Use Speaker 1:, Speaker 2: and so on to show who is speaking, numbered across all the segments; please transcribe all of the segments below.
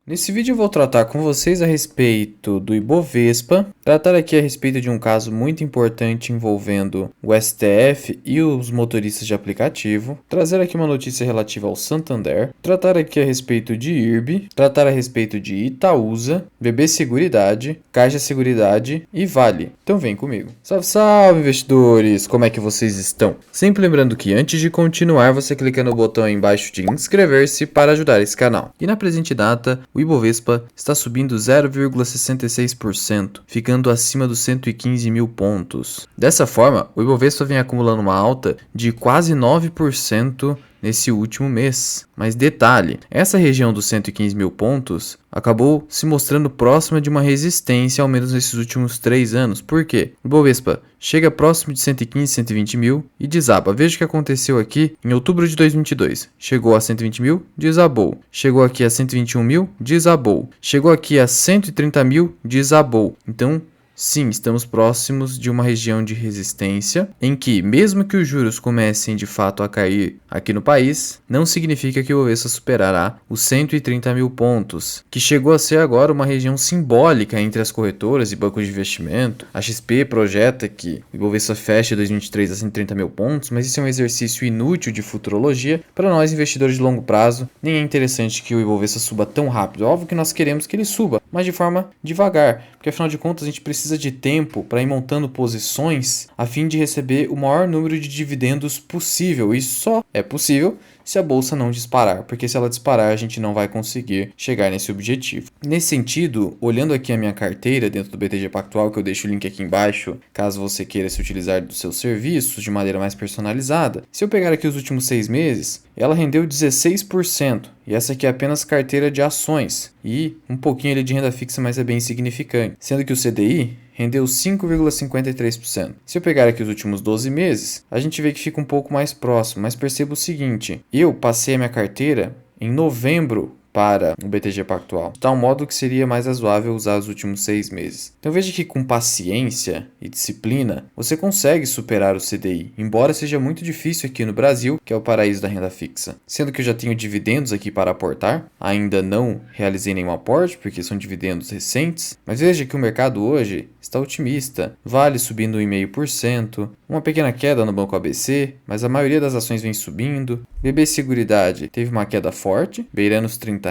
Speaker 1: Nesse vídeo eu vou tratar com vocês a respeito do Ibovespa, tratar aqui a respeito de um caso muito importante envolvendo o STF e os motoristas de aplicativo, trazer aqui uma notícia relativa ao Santander, tratar aqui a respeito de IRB, tratar a respeito de Itaúsa, BB Seguridade, Caixa Seguridade e Vale. Então vem comigo. Salve, salve investidores! Como é que vocês estão? Sempre lembrando que antes de continuar você clica no botão aí embaixo de inscrever-se para ajudar esse canal. E na presente data, o Ibovespa está subindo 0,66%, ficando acima dos 115 mil pontos. Dessa forma, o Ibovespa vem acumulando uma alta de quase 9% nesse último mês. Mas detalhe, essa região dos 115 mil pontos acabou se mostrando próxima de uma resistência, ao menos nesses últimos 3 anos. Por quê? O Ibovespa chega próximo de 115, 120 mil e desaba. Veja o que aconteceu aqui em outubro de 2022. Chegou a 120 mil, desabou. Chegou aqui a 121 mil, desabou. Chegou aqui a 130 mil, desabou. Então, sim, estamos próximos de uma região de resistência em que, mesmo que os juros comecem de fato a cair aqui no país, não significa que o Ibovespa superará os 130 mil pontos, que chegou a ser agora uma região simbólica entre as corretoras e bancos de investimento. A XP projeta que o Ibovespa feche 2023 a 130 mil pontos, mas isso é um exercício inútil de futurologia para nós investidores de longo prazo. Nem é interessante que o Ibovespa suba tão rápido. Óbvio que nós queremos que ele suba, mas de forma devagar, porque afinal de contas a gente precisa de tempo para ir montando posições a fim de receber o maior número de dividendos possível. Isso só é possível se a bolsa não disparar, porque se ela disparar a gente não vai conseguir chegar nesse objetivo. Nesse sentido, olhando aqui a minha carteira dentro do BTG Pactual, que eu deixo o link aqui embaixo, caso você queira se utilizar dos seus serviços de maneira mais personalizada, se eu pegar aqui os últimos 6 meses, ela rendeu 16%, e essa aqui é apenas carteira de ações, e um pouquinho ali de renda fixa, mas é bem insignificante, sendo que o CDI rendeu 5,53%. Se eu pegar aqui os últimos 12 meses, a gente vê que fica um pouco mais próximo, mas perceba o seguinte, eu passei a minha carteira em novembro para o BTG Pactual, de tal modo que seria mais razoável usar os últimos 6 meses. Então veja que com paciência e disciplina, você consegue superar o CDI, embora seja muito difícil aqui no Brasil, que é o paraíso da renda fixa. Sendo que eu já tenho dividendos aqui para aportar, ainda não realizei nenhum aporte, porque são dividendos recentes, mas veja que o mercado hoje está otimista, Vale subindo 1,5%, uma pequena queda no Banco ABC, mas a maioria das ações vem subindo, BB Seguridade teve uma queda forte, beirando os R$30,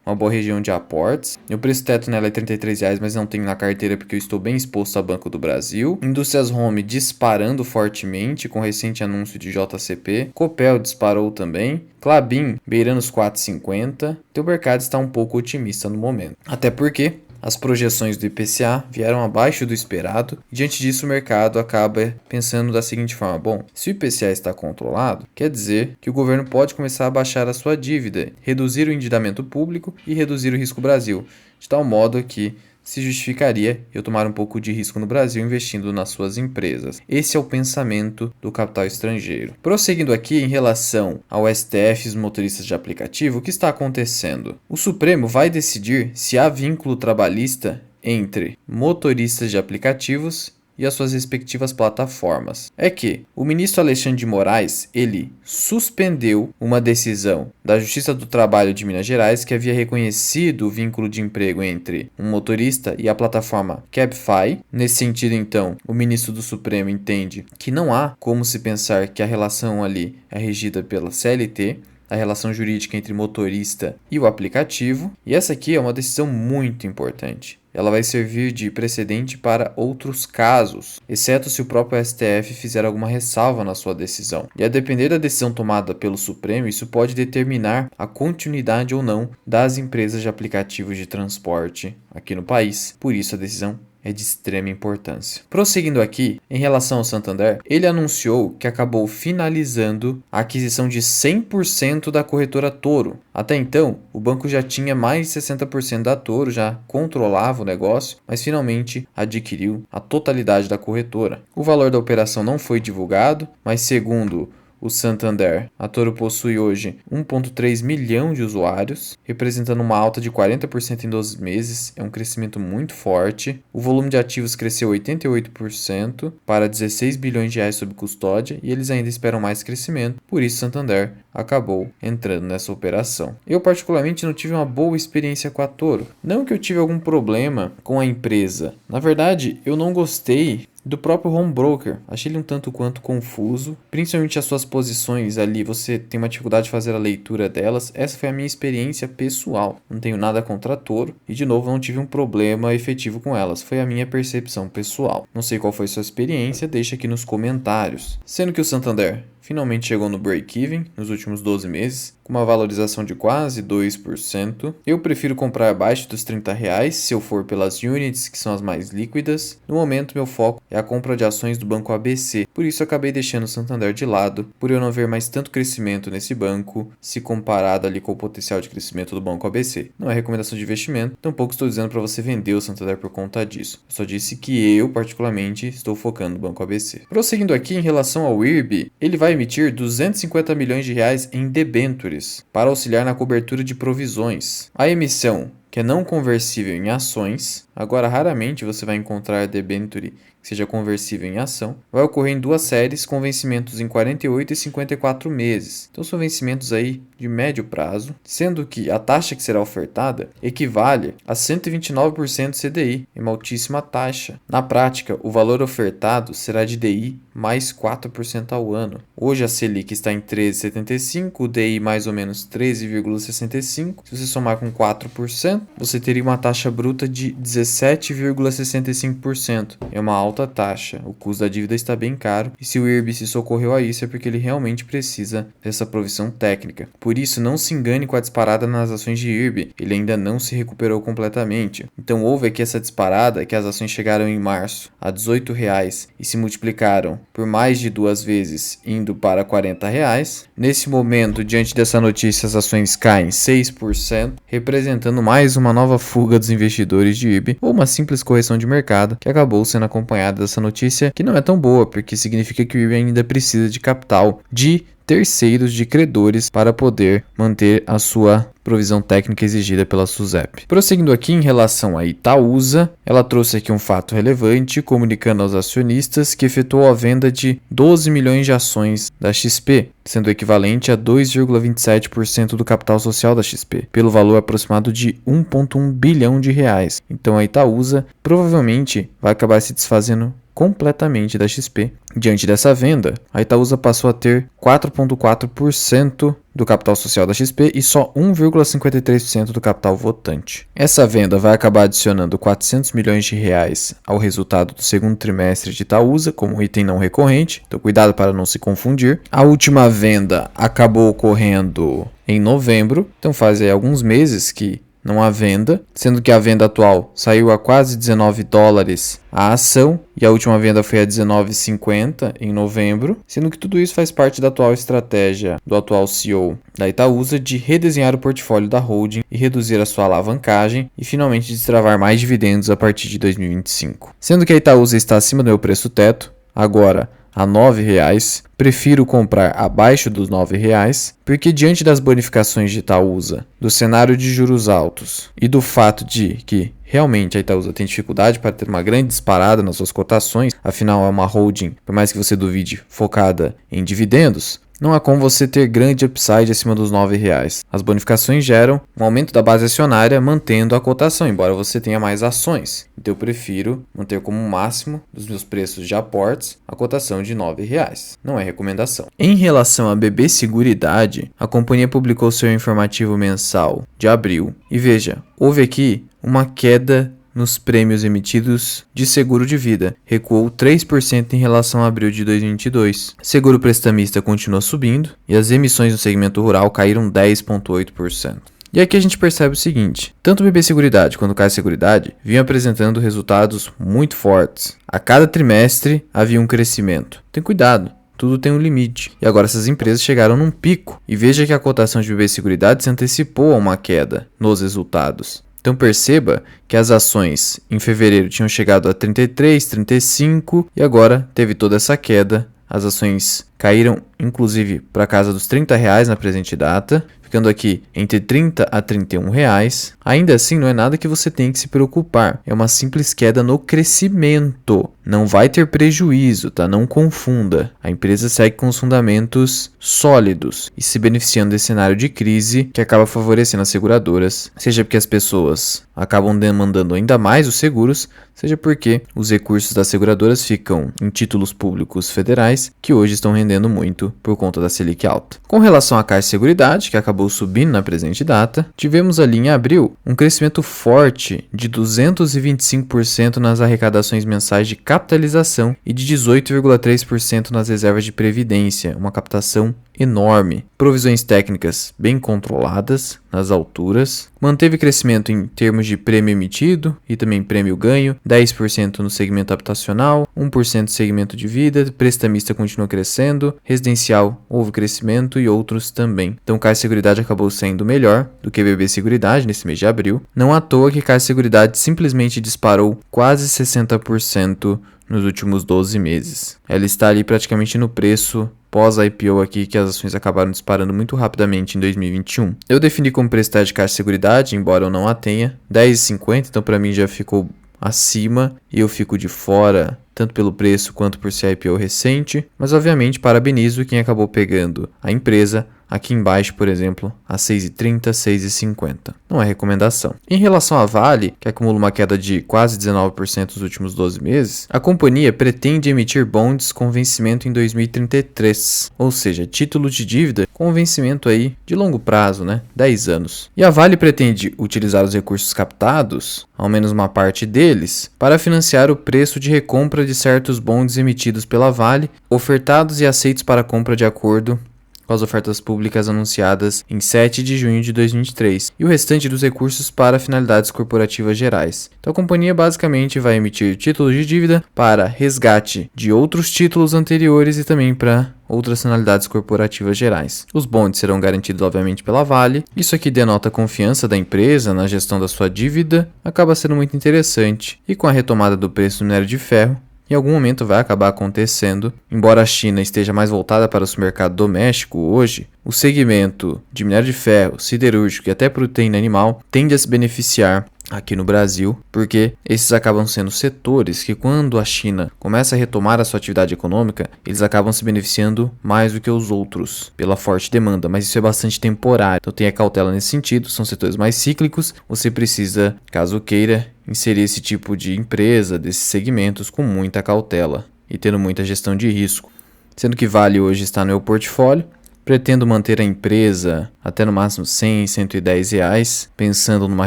Speaker 1: uma boa região de aportes. O preço teto nela é R$33, mas não tenho na carteira porque eu estou bem exposto ao Banco do Brasil. Indústrias Home disparando fortemente com recente anúncio de JCP. Copel disparou também. Klabin beirando os 4,50. Então o mercado está um pouco otimista no momento. Até porque as projeções do IPCA vieram abaixo do esperado e diante disso o mercado acaba pensando da seguinte forma, bom, se o IPCA está controlado, quer dizer que o governo pode começar a baixar a sua dívida, reduzir o endividamento público e reduzir o risco Brasil, de tal modo que se justificaria eu tomar um pouco de risco no Brasil investindo nas suas empresas. Esse é o pensamento do capital estrangeiro. Prosseguindo aqui em relação ao STF e os motoristas de aplicativo, o que está acontecendo? O Supremo vai decidir se há vínculo trabalhista entre motoristas de aplicativos e as suas respectivas plataformas. É que o ministro Alexandre de Moraes, ele suspendeu uma decisão da Justiça do Trabalho de Minas Gerais que havia reconhecido o vínculo de emprego entre um motorista e a plataforma Cabify. Nesse sentido, então, o ministro do Supremo entende que não há como se pensar que a relação ali é regida pela CLT, a relação jurídica entre motorista e o aplicativo, e essa aqui é uma decisão muito importante. Ela vai servir de precedente para outros casos, exceto se o próprio STF fizer alguma ressalva na sua decisão. E a depender da decisão tomada pelo Supremo, isso pode determinar a continuidade ou não das empresas de aplicativos de transporte aqui no país. Por isso a decisão é de extrema importância. Prosseguindo aqui, em relação ao Santander, ele anunciou que acabou finalizando a aquisição de 100% da corretora Toro. Até então, o banco já tinha mais de 60% da Toro, já controlava o negócio, mas finalmente adquiriu a totalidade da corretora. O valor da operação não foi divulgado, mas segundo o Santander. A Toro possui hoje 1,3 milhão de usuários, representando uma alta de 40% em 12 meses, é um crescimento muito forte. O volume de ativos cresceu 88% para 16 bilhões de reais sob custódia e eles ainda esperam mais crescimento, por isso Santander acabou entrando nessa operação. Eu particularmente não tive uma boa experiência com a Toro. Não que eu tive algum problema com a empresa. Na verdade, eu não gostei do próprio home broker. Achei ele um tanto quanto confuso, principalmente as suas posições ali, você tem uma dificuldade de fazer a leitura delas. Essa foi a minha experiência pessoal. Não tenho nada contra a Toro e de novo não tive um problema efetivo com elas. Foi a minha percepção pessoal. Não sei qual foi a sua experiência, deixa aqui nos comentários. Sendo que o Santander finalmente chegou no break-even nos últimos 12 meses, com uma valorização de quase 2%. Eu prefiro comprar abaixo dos R$30 se eu for pelas units, que são as mais líquidas. No momento, meu foco é a compra de ações do Banco ABC, por isso acabei deixando o Santander de lado, por eu não ver mais tanto crescimento nesse banco, se comparado ali com o potencial de crescimento do Banco ABC. Não é recomendação de investimento, tampouco estou dizendo para você vender o Santander por conta disso. Eu só disse que eu, particularmente, estou focando no Banco ABC. Prosseguindo aqui, em relação ao IRB, ele vai emitir 250 milhões de reais em debêntures para auxiliar na cobertura de provisões. A emissão, que é não conversível em ações, agora raramente você vai encontrar debenture que seja conversível em ação, vai ocorrer em duas séries com vencimentos em 48 e 54 meses. Então são vencimentos aí de médio prazo, sendo que a taxa que será ofertada equivale a 129% CDI, é uma altíssima taxa. Na prática, o valor ofertado será de DI mais 4% ao ano. Hoje a Selic está em 13,75%, o DI mais ou menos 13,65%. Se você somar com 4%, você teria uma taxa bruta de 17,65%. É uma alta taxa, o custo da dívida está bem caro e se o IRB se socorreu a isso é porque ele realmente precisa dessa provisão técnica. Por isso, não se engane com a disparada nas ações de IRB, ele ainda não se recuperou completamente. Então houve aqui essa disparada que as ações chegaram em março a R$18 e se multiplicaram por mais de 2 vezes, indo para R$40. Nesse momento, diante dessa notícia, as ações caem 6%, representando mais uma nova fuga dos investidores de IRB ou uma simples correção de mercado que acabou sendo acompanhada dessa notícia, que não é tão boa, porque significa que o IRB ainda precisa de capital de terceiros, de credores, para poder manter a sua provisão técnica exigida pela SUSEP. Prosseguindo aqui em relação a Itaúsa, ela trouxe aqui um fato relevante, comunicando aos acionistas que efetuou a venda de 12 milhões de ações da XP, sendo equivalente a 2,27% do capital social da XP, pelo valor aproximado de 1,1 bilhão de reais. Então a Itaúsa provavelmente vai acabar se desfazendo completamente da XP. Diante dessa venda, a Itaúsa passou a ter 4,4% do capital social da XP e só 1,53% do capital votante. Essa venda vai acabar adicionando 400 milhões de reais ao resultado do segundo trimestre de Itaúsa, como item não recorrente, então cuidado para não se confundir. A última venda acabou ocorrendo em novembro, então faz aí alguns meses que não há venda, sendo que a venda atual saiu a quase $19 a ação e a última venda foi a R$19,50 em novembro, sendo que tudo isso faz parte da atual estratégia do atual CEO da Itaúsa de redesenhar o portfólio da holding e reduzir a sua alavancagem e finalmente destravar mais dividendos a partir de 2025. Sendo que a Itaúsa está acima do meu preço teto, agora a R$9, prefiro comprar abaixo dos R$9, porque diante das bonificações de Itaúsa, do cenário de juros altos e do fato de que realmente a Itaúsa tem dificuldade para ter uma grande disparada nas suas cotações, afinal é uma holding, por mais que você duvide, focada em dividendos, não há como você ter grande upside acima dos R$9. As bonificações geram um aumento da base acionária mantendo a cotação, embora você tenha mais ações. Então eu prefiro manter como máximo dos meus preços de aportes a cotação de R$9. Não é recomendação. Em relação à BB Seguridade, a companhia publicou seu informativo mensal de abril. E veja, houve aqui uma queda nos prêmios emitidos de seguro de vida, recuou 3% em relação a abril de 2022. Seguro prestamista continua subindo e as emissões no segmento rural caíram 10,8%. E aqui a gente percebe o seguinte, tanto o BB Seguridade quanto o Caixa Seguridade vinham apresentando resultados muito fortes. A cada trimestre havia um crescimento. Tem cuidado. Tudo tem um limite. E agora essas empresas chegaram num pico. E veja que a cotação de BB Seguridade se antecipou a uma queda nos resultados. Então perceba que as ações em fevereiro tinham chegado a 33, 35 e agora teve toda essa queda. As ações caíram inclusive para casa dos R$ 30 na presente data, ficando aqui entre 30 a 31 reais. Ainda assim, não é nada que você tem que se preocupar. É uma simples queda no crescimento. Não vai ter prejuízo, tá? Não confunda. A empresa segue com os fundamentos sólidos e se beneficiando desse cenário de crise que acaba favorecendo as seguradoras, seja porque as pessoas acabam demandando ainda mais os seguros, seja porque os recursos das seguradoras ficam em títulos públicos federais que hoje estão rendendo muito por conta da Selic alta. Com relação à Caixa Seguridade, que acabou subindo na presente data, tivemos ali em abril um crescimento forte de 225% nas arrecadações mensais de capitalização e de 18,3% nas reservas de previdência, uma captação enorme. Provisões técnicas bem controladas nas alturas. Manteve crescimento em termos de prêmio emitido e também prêmio ganho, 10% no segmento habitacional, 1% no segmento de vida, prestamista continua crescendo, residencial houve crescimento e outros também. Então Caixa Seguridade acabou sendo melhor do que BB Seguridade nesse mês de abril. Não à toa que Caixa Seguridade simplesmente disparou quase 60% nos últimos 12 meses. Ela está ali praticamente no preço pós-IPO aqui, que as ações acabaram disparando muito rapidamente em 2021. Eu defini como preço de Caixa Seguridade, embora eu não a tenha, R$10,50, então para mim já ficou acima e eu fico de fora tanto pelo preço quanto por ser IPO recente, mas obviamente parabenizo quem acabou pegando a empresa aqui embaixo, por exemplo, a R$6,30, R$6,50. Não é recomendação. Em relação à Vale, que acumula uma queda de quase 19% nos últimos 12 meses, a companhia pretende emitir bonds com vencimento em 2033, ou seja, títulos de dívida com vencimento aí de longo prazo, 10 anos. E a Vale pretende utilizar os recursos captados, ao menos uma parte deles, para financiar o preço de recompra de certos bonds emitidos pela Vale, ofertados e aceitos para compra de acordo com as ofertas públicas anunciadas em 7 de junho de 2023 e o restante dos recursos para finalidades corporativas gerais. Então a companhia basicamente vai emitir títulos de dívida para resgate de outros títulos anteriores e também para outras finalidades corporativas gerais. Os bonds serão garantidos obviamente pela Vale. Isso aqui denota a confiança da empresa na gestão da sua dívida, acaba sendo muito interessante. E com a retomada do preço do minério de ferro, em algum momento vai acabar acontecendo. Embora a China esteja mais voltada para o mercado doméstico hoje, o segmento de minério de ferro, siderúrgico e até proteína animal tende a se beneficiar aqui no Brasil, porque esses acabam sendo setores que, quando a China começa a retomar a sua atividade econômica, eles acabam se beneficiando mais do que os outros, pela forte demanda, mas isso é bastante temporário, então tenha cautela nesse sentido. São setores mais cíclicos, você precisa, caso queira, inserir esse tipo de empresa, desses segmentos, com muita cautela e tendo muita gestão de risco. Sendo que Vale hoje está no meu portfólio, pretendo manter a empresa até no máximo R$100, R$110, pensando numa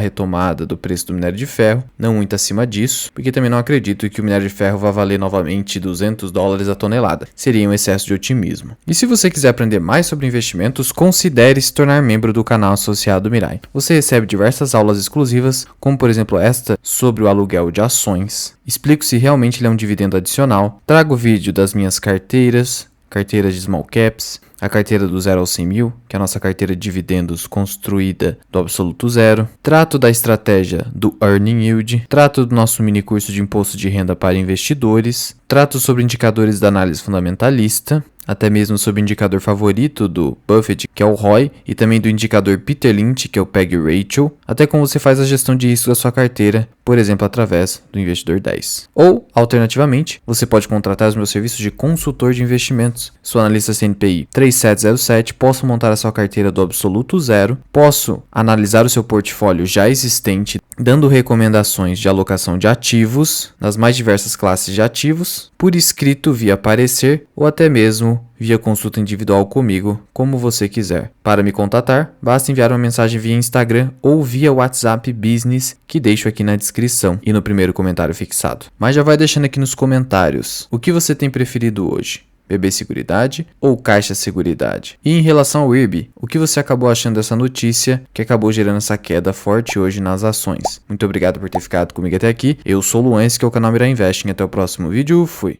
Speaker 1: retomada do preço do minério de ferro, não muito acima disso, porque também não acredito que o minério de ferro vá valer novamente $200 a tonelada. Seria um excesso de otimismo. E se você quiser aprender mais sobre investimentos, considere se tornar membro do canal associado Mirai. Você recebe diversas aulas exclusivas, como por exemplo esta sobre o aluguel de ações. Explico se realmente ele é um dividendo adicional. Trago vídeo das minhas carteiras de small caps, a carteira do 0 ao 100 mil, que é a nossa carteira de dividendos construída do absoluto zero. Trato da estratégia do Earning Yield. Trato do nosso mini curso de imposto de renda para investidores. Trato sobre indicadores da análise fundamentalista. Até mesmo sobre o indicador favorito do Buffett, que é o ROI, e também do indicador Peter Lynch, que é o PEG Ratio, até como você faz a gestão de risco da sua carteira, por exemplo, através do Investidor 10. Ou, alternativamente, você pode contratar os meus serviços de consultor de investimentos. Sou analista CNPI 3707, posso montar a sua carteira do absoluto zero, posso analisar o seu portfólio já existente, dando recomendações de alocação de ativos, nas mais diversas classes de ativos, por escrito via parecer ou até mesmo via consulta individual comigo, como você quiser. Para me contatar, basta enviar uma mensagem via Instagram ou via WhatsApp Business, que deixo aqui na descrição e no primeiro comentário fixado. Mas já vai deixando aqui nos comentários o que você tem preferido hoje. BB Seguridade ou Caixa Seguridade? E em relação ao IRB, o que você acabou achando dessa notícia que acabou gerando essa queda forte hoje nas ações? Muito obrigado por ter ficado comigo até aqui. Eu sou o Luan, esse que é o canal Mirai Investing. Até o próximo vídeo. Fui!